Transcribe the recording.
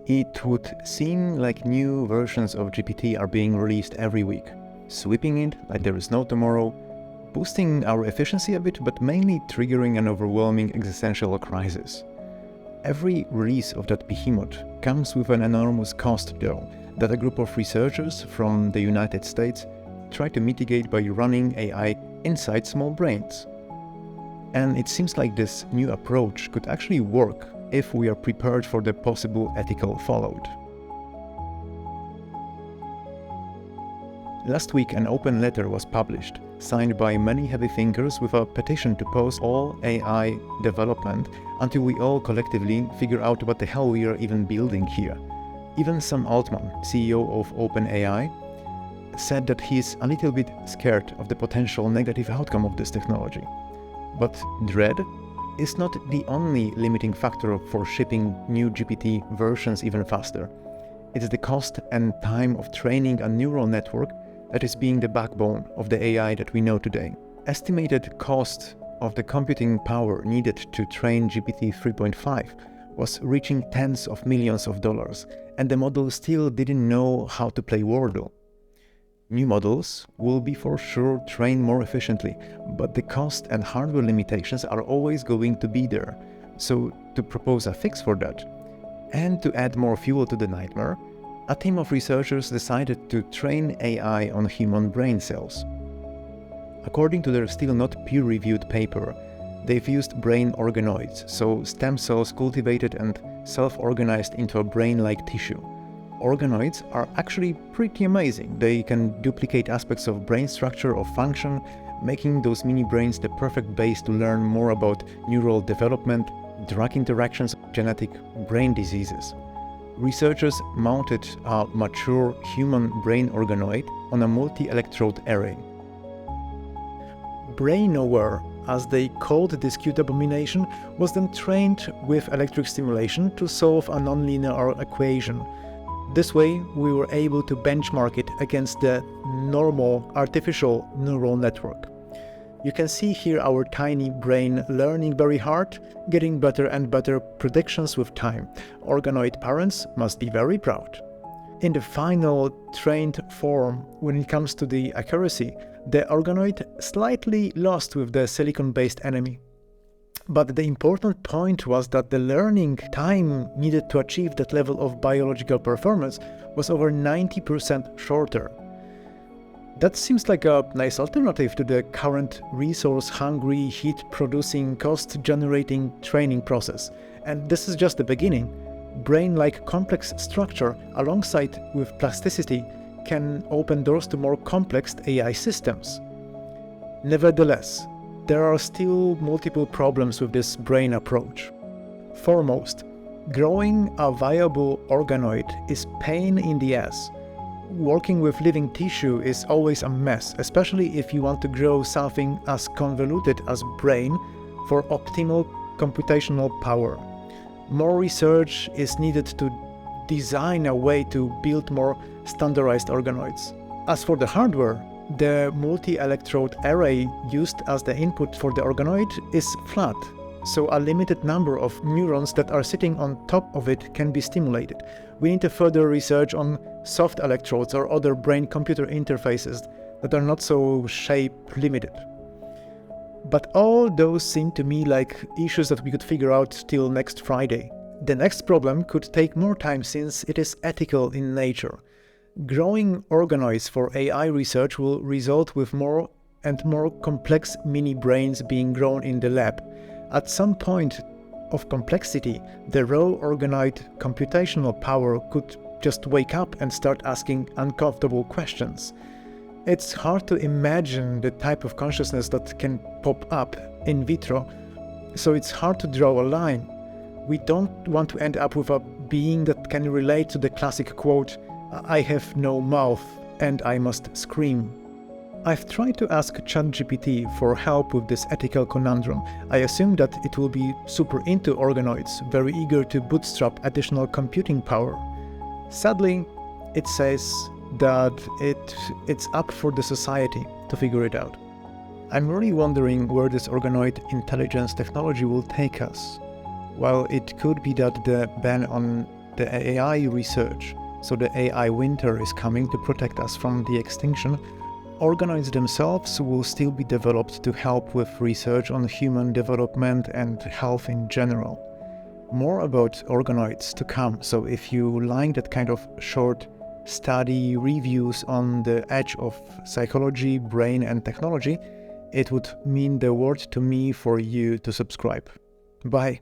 It would seem like new versions of GPT are being released every week, sweeping it like there is no tomorrow, boosting our efficiency a bit, but mainly triggering an overwhelming existential crisis. Every release of that behemoth comes with an enormous cost, though, that a group of researchers from the United States try to mitigate by running AI inside small brains. And it seems like this new approach could actually work if we are prepared for the possible ethical fallout. Last week, an open letter was published, signed by many heavy thinkers with a petition to pause all AI development until we all collectively figure out what the hell we are even building here. Even Sam Altman, CEO of OpenAI, said that he's a little bit scared of the potential negative outcome of this technology. But dread is not the only limiting factor for shipping new GPT versions even faster. It's the cost and time of training a neural network that is being the backbone of the AI that we know today. Estimated cost of the computing power needed to train GPT 3.5 was reaching tens of millions of dollars, and the model still didn't know how to play Wordle. New models will be for sure trained more efficiently, but the cost and hardware limitations are always going to be there. So to propose a fix for that, and to add more fuel to the nightmare, a team of researchers decided to train AI on human brain cells. According to their still not peer-reviewed paper, they've used brain organoids, so stem cells cultivated and self-organized into a brain-like tissue. Organoids are actually pretty amazing. They can duplicate aspects of brain structure or function, making those mini brains the perfect base to learn more about neural development, drug interactions, genetic brain diseases. Researchers mounted a mature human brain organoid on a multi-electrode array. BrainAware, as they called this cute abomination, was then trained with electric stimulation to solve a nonlinear equation. This way, we were able to benchmark it against the normal artificial neural network. You can see here our tiny brain learning very hard, getting better and better predictions with time. Organoid parents must be very proud. In the final trained form, when it comes to the accuracy, the organoid slightly lost with the silicon-based enemy. But the important point was that the learning time needed to achieve that level of biological performance was over 90% shorter. That seems like a nice alternative to the current resource-hungry, heat-producing, cost-generating training process. And this is just the beginning. Brain-like complex structure alongside with plasticity can open doors to more complex AI systems. Nevertheless, there are still multiple problems with this brain approach. Foremost, growing a viable organoid is pain in the ass. Working with living tissue is always a mess, especially if you want to grow something as convoluted as brain for optimal computational power. More research is needed to design a way to build more standardized organoids. As for the hardware, the multi-electrode array used as the input for the organoid is flat, so a limited number of neurons that are sitting on top of it can be stimulated. We need to further research on soft electrodes or other brain-computer interfaces that are not so shape-limited. But all those seem to me like issues that we could figure out till next Friday. The next problem could take more time since it is ethical in nature. Growing organoids for AI research will result with more and more complex mini-brains being grown in the lab. At some point of complexity, the raw organoid computational power could just wake up and start asking uncomfortable questions. It's hard to imagine the type of consciousness that can pop up in vitro, so it's hard to draw a line. We don't want to end up with a being that can relate to the classic quote, "I have no mouth and I must scream." I've tried to ask ChatGPT for help with this ethical conundrum. I assume that it will be super into organoids, very eager to bootstrap additional computing power. Sadly, it says that it's up for the society to figure it out. I'm really wondering where this organoid intelligence technology will take us. While it could be that the ban on the AI research, so the AI winter is coming to protect us from the extinction, organoids themselves will still be developed to help with research on human development and health in general. More about organoids to come, so if you like that kind of short study reviews on the edge of psychology, brain and technology, it would mean the world to me for you to subscribe. Bye.